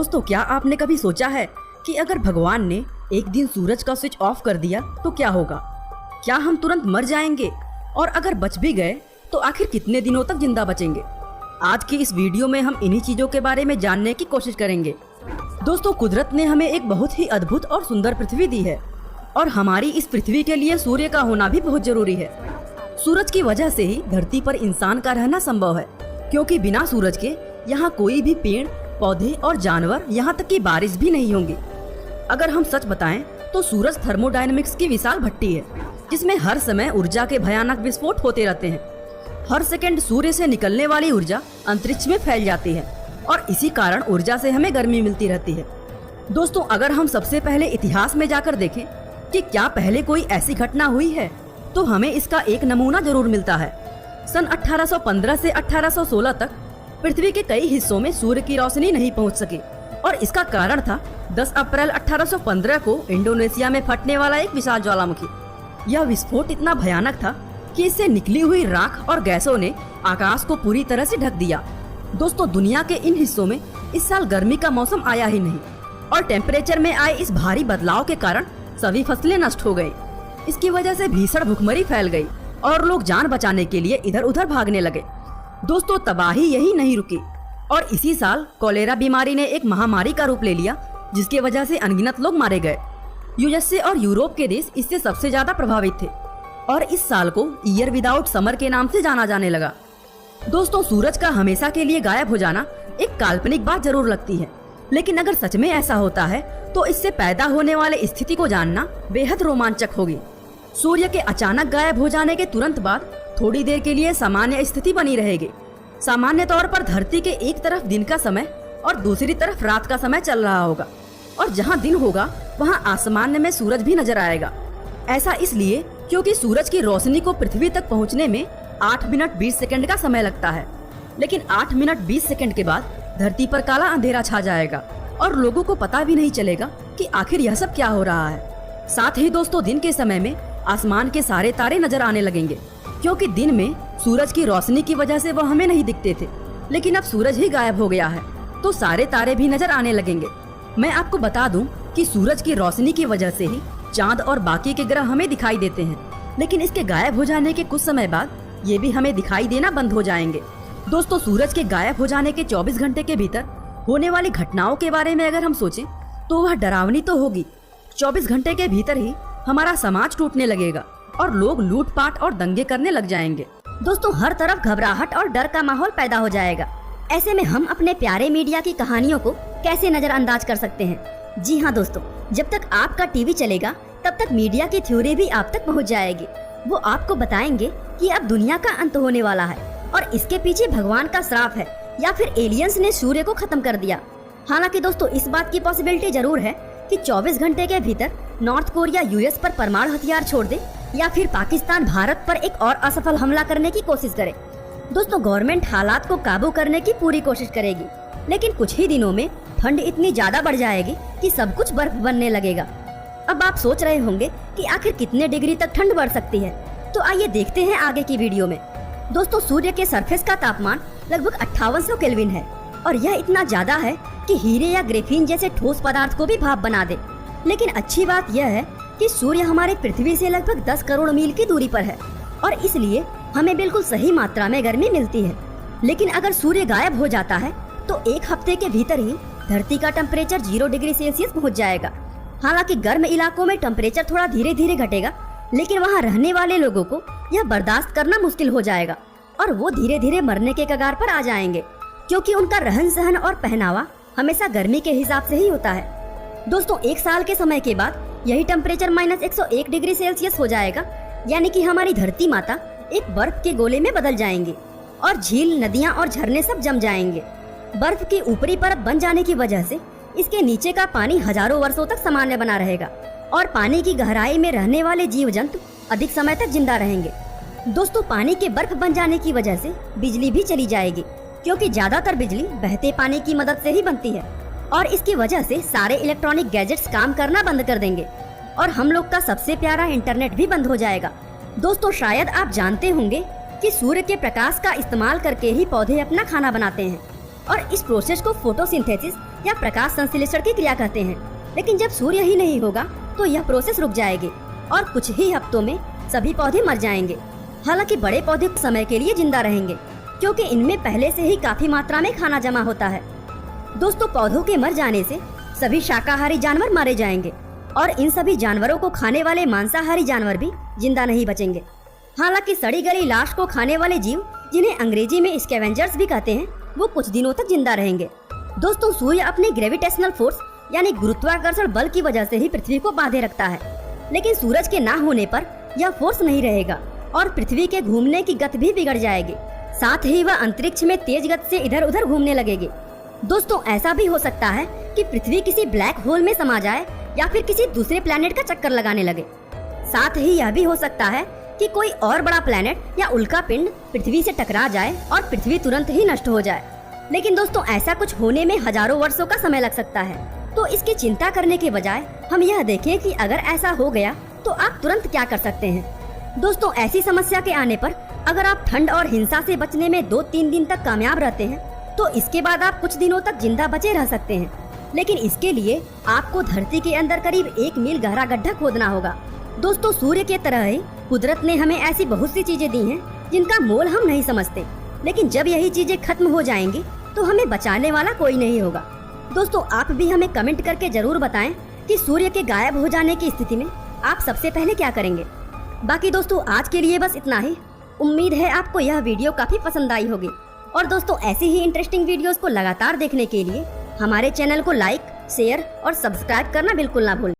दोस्तों, क्या आपने कभी सोचा है कि अगर भगवान ने एक दिन सूरज का स्विच ऑफ कर दिया तो क्या होगा? क्या हम तुरंत मर जाएंगे? और अगर बच भी गए तो आखिर कितने दिनों तक जिंदा बचेंगे? आज की इस वीडियो में हम इन्हीं चीजों के बारे में जानने की कोशिश करेंगे। दोस्तों, कुदरत ने हमें एक बहुत ही अद्भुत और सुंदर पृथ्वी दी है और हमारी इस पृथ्वी के लिए सूर्य का होना भी बहुत जरूरी है। सूरज की वजह से ही धरती पर इंसान का रहना संभव है, क्योंकि बिना सूरज के यहाँ कोई भी पेड़, पौधे और जानवर, यहाँ तक कि बारिश भी नहीं होंगी। अगर हम सच बताएं तो सूरज थर्मोडायनेमिक्स की विशाल भट्टी है, जिसमें हर समय ऊर्जा के भयानक विस्फोट होते रहते हैं। हर सेकंड सूर्य से निकलने वाली ऊर्जा अंतरिक्ष में फैल जाती है और इसी कारण ऊर्जा से हमें गर्मी मिलती रहती है। दोस्तों, अगर हम सबसे पहले इतिहास में जाकर देखें कि क्या पहले कोई ऐसी घटना हुई है, तो हमें इसका एक नमूना जरूर मिलता है। सन 1815 से 1816 तक पृथ्वी के कई हिस्सों में सूर्य की रोशनी नहीं पहुंच सकी और इसका कारण था 10 अप्रैल 1815 को इंडोनेशिया में फटने वाला एक विशाल ज्वालामुखी। यह विस्फोट इतना भयानक था कि इससे निकली हुई राख और गैसों ने आकाश को पूरी तरह से ढक दिया। दोस्तों, दुनिया के इन हिस्सों में इस साल गर्मी का मौसम आया ही नहीं और टेम्परेचर में आए इस भारी बदलाव के कारण सभी फसलें नष्ट हो गयी। इसकी वजह से भीषण भुखमरी फैल गई और लोग जान बचाने के लिए इधर उधर भागने लगे। दोस्तों, तबाही यही नहीं रुकी और इसी साल कोलेरा बीमारी ने एक महामारी का रूप ले लिया, जिसकी वजह से अनगिनत लोग मारे गए। यूएसए और यूरोप के देश इससे सबसे ज्यादा प्रभावित थे और इस साल को ईयर विदाउट समर के नाम से जाना जाने लगा। दोस्तों, सूरज का हमेशा के लिए गायब हो जाना एक काल्पनिक बात जरूर लगती है, लेकिन अगर सच में ऐसा होता है तो इससे पैदा होने वाले स्थिति को जानना बेहद रोमांचक होगी। सूर्य के अचानक गायब हो जाने के तुरंत बाद थोड़ी देर के लिए सामान्य स्थिति बनी रहेगी। सामान्य तौर पर धरती के एक तरफ दिन का समय और दूसरी तरफ रात का समय चल रहा होगा और जहाँ दिन होगा वहाँ आसमान में सूरज भी नजर आएगा। ऐसा इसलिए क्योंकि सूरज की रोशनी को पृथ्वी तक पहुँचने में 8 मिनट 20 सेकंड का समय लगता है, लेकिन 8 मिनट 20 सेकंड के बाद धरती पर काला अंधेरा छा जाएगा और लोगों को पता भी नहीं चलेगा कि आखिर यह सब क्या हो रहा है। साथ ही दोस्तों, दिन के समय में आसमान के सारे तारे नजर आने लगेंगे, क्योंकि दिन में सूरज की रोशनी की वजह से वह हमें नहीं दिखते थे, लेकिन अब सूरज ही गायब हो गया है तो सारे तारे भी नजर आने लगेंगे। मैं आपको बता दूं कि सूरज की रोशनी की वजह से ही चांद और बाकी के ग्रह हमें दिखाई देते हैं, लेकिन इसके गायब हो जाने के कुछ समय बाद ये भी हमें दिखाई देना बंद हो जाएंगे। दोस्तों, सूरज के गायब हो जाने के 24 घंटे के भीतर होने वाली घटनाओं के बारे में अगर हम सोचें तो वह डरावनी तो होगी। 24 घंटे के भीतर ही हमारा समाज टूटने लगेगा और लोग लूटपाट और दंगे करने लग जाएंगे। दोस्तों, हर तरफ घबराहट और डर का माहौल पैदा हो जाएगा। ऐसे में हम अपने प्यारे मीडिया की कहानियों को कैसे नजरअंदाज कर सकते हैं? जी हाँ दोस्तों, जब तक आपका टीवी चलेगा तब तक मीडिया की थ्योरी भी आप तक पहुँच जाएगी। वो आपको बताएंगे कि अब दुनिया का अंत होने वाला है और इसके पीछे भगवान का श्राप है या फिर एलियंस ने सूर्य को खत्म कर दिया। हालांकि दोस्तों, इस बात की पॉसिबिलिटी जरूर है कि 24 घंटे के भीतर नॉर्थ कोरिया यूएस पर परमाणु हथियार छोड़ दे या फिर पाकिस्तान भारत पर एक और असफल हमला करने की कोशिश करे। दोस्तों, गवर्नमेंट हालात को काबू करने की पूरी कोशिश करेगी, लेकिन कुछ ही दिनों में ठंड इतनी ज्यादा बढ़ जाएगी कि सब कुछ बर्फ बनने लगेगा। अब आप सोच रहे होंगे कि आखिर कितने डिग्री तक ठंड बढ़ सकती है, तो आइए देखते हैं आगे की वीडियो में। दोस्तों, सूर्य के सरफेस का तापमान लगभग 5800 केल्विन है और यह इतना ज्यादा है कि हीरे या ग्रेफीन जैसे ठोस पदार्थ को भी भाप बना दे। लेकिन अच्छी बात यह है कि सूर्य हमारे पृथ्वी से लगभग 10 करोड़ मील की दूरी पर है और इसलिए हमें बिल्कुल सही मात्रा में गर्मी मिलती है। लेकिन अगर सूर्य गायब हो जाता है तो एक हफ्ते के भीतर ही धरती का टेम्परेचर 0 डिग्री सेल्सियस पहुँच जाएगा। हालांकि गर्म इलाकों में टेम्परेचर थोड़ा धीरे धीरे घटेगा, लेकिन वहाँ रहने वाले लोगों को यह बर्दाश्त करना मुश्किल हो जाएगा और वो धीरे धीरे मरने के कगार पर आ जाएंगे, क्योंकि उनका रहन सहन और पहनावा हमेशा गर्मी के हिसाब से ही होता है। दोस्तों, एक साल के समय के बाद यही टेम्परेचर -101 डिग्री सेल्सियस हो जाएगा, यानी कि हमारी धरती माता एक बर्फ के गोले में बदल जाएंगी और झील, नदियाँ और झरने सब जम जाएंगे। बर्फ की ऊपरी परत बन जाने की वजह से इसके नीचे का पानी हजारों वर्षों तक सामान्य बना रहेगा और पानी की गहराई में रहने वाले जीव जंतु अधिक समय तक जिंदा रहेंगे। दोस्तों, पानी के बर्फ बन जाने की वजह से बिजली भी चली जाएगी, क्योंकि ज्यादातर बिजली बहते पानी की मदद से ही बनती है और इसकी वजह से सारे इलेक्ट्रॉनिक गैजेट्स काम करना बंद कर देंगे और हम लोग का सबसे प्यारा इंटरनेट भी बंद हो जाएगा। दोस्तों, शायद आप जानते होंगे कि सूर्य के प्रकाश का इस्तेमाल करके ही पौधे अपना खाना बनाते हैं और इस प्रोसेस को फोटोसिंथेसिस या प्रकाश संश्लेषण की क्रिया कहते हैं। लेकिन जब सूर्य ही नहीं होगा तो यह प्रोसेस रुक जाएगी और कुछ ही हफ्तों में सभी पौधे मर जाएंगे। हालांकि बड़े पौधे कुछ समय के लिए जिंदा रहेंगे क्योंकि इनमें पहले से ही काफी मात्रा में खाना जमा होता है। दोस्तों, पौधों के मर जाने से सभी शाकाहारी जानवर मारे जाएंगे और इन सभी जानवरों को खाने वाले मांसाहारी जानवर भी जिंदा नहीं बचेंगे। हालांकि सड़ी गली लाश को खाने वाले जीव, जिन्हें अंग्रेजी में स्कैवेंजर्स भी कहते हैं, वो कुछ दिनों तक जिंदा रहेंगे। दोस्तों, सूर्य अपने ग्रेविटेशनल फोर्स यानी गुरुत्वाकर्षण बल की वजह से ही पृथ्वी को बांधे रखता है, लेकिन सूरज के ना होने पर यह फोर्स नहीं रहेगा और पृथ्वी के घूमने की गति भी बिगड़ जाएगी। साथ ही वह अंतरिक्ष में तेज गति से इधर उधर घूमने लगेगी। दोस्तों, ऐसा भी हो सकता है कि पृथ्वी किसी ब्लैक होल में समा जाए या फिर किसी दूसरे प्लेनेट का चक्कर लगाने लगे। साथ ही यह भी हो सकता है कि कोई और बड़ा प्लेनेट या उल्का पिंड पृथ्वी से टकरा जाए और पृथ्वी तुरंत ही नष्ट हो जाए। लेकिन दोस्तों, ऐसा कुछ होने में हजारों वर्षों का समय लग सकता है। तो इसकी चिंता करने के बजाय हम यह देखें कि अगर ऐसा हो गया तो आप तुरंत क्या कर सकते हैं। दोस्तों, ऐसी समस्या के आने पर अगर आप ठंड और हिंसा से बचने में 2-3 दिन तक कामयाब रहते हैं तो इसके बाद आप कुछ दिनों तक जिंदा बचे रह सकते हैं। लेकिन इसके लिए आपको धरती के अंदर करीब 1 मील गहरा गड्ढा खोदना होगा। दोस्तों, सूर्य के तरह ही कुदरत ने हमें ऐसी बहुत सी चीजें दी हैं जिनका मोल हम नहीं समझते, लेकिन जब यही चीजें खत्म हो जाएंगी तो हमें बचाने वाला कोई नहीं होगा। दोस्तों, आप भी हमें कमेंट करके जरूर बताएं कि सूर्य के गायब हो जाने की स्थिति में आप सबसे पहले क्या करेंगे। बाकी दोस्तों, आज के लिए बस इतना ही। उम्मीद है आपको यह वीडियो काफी पसंद आई होगी। और दोस्तों, ऐसी ही इंटरेस्टिंग वीडियोस को लगातार देखने के लिए हमारे चैनल को लाइक, शेयर और सब्सक्राइब करना बिल्कुल ना भूलें।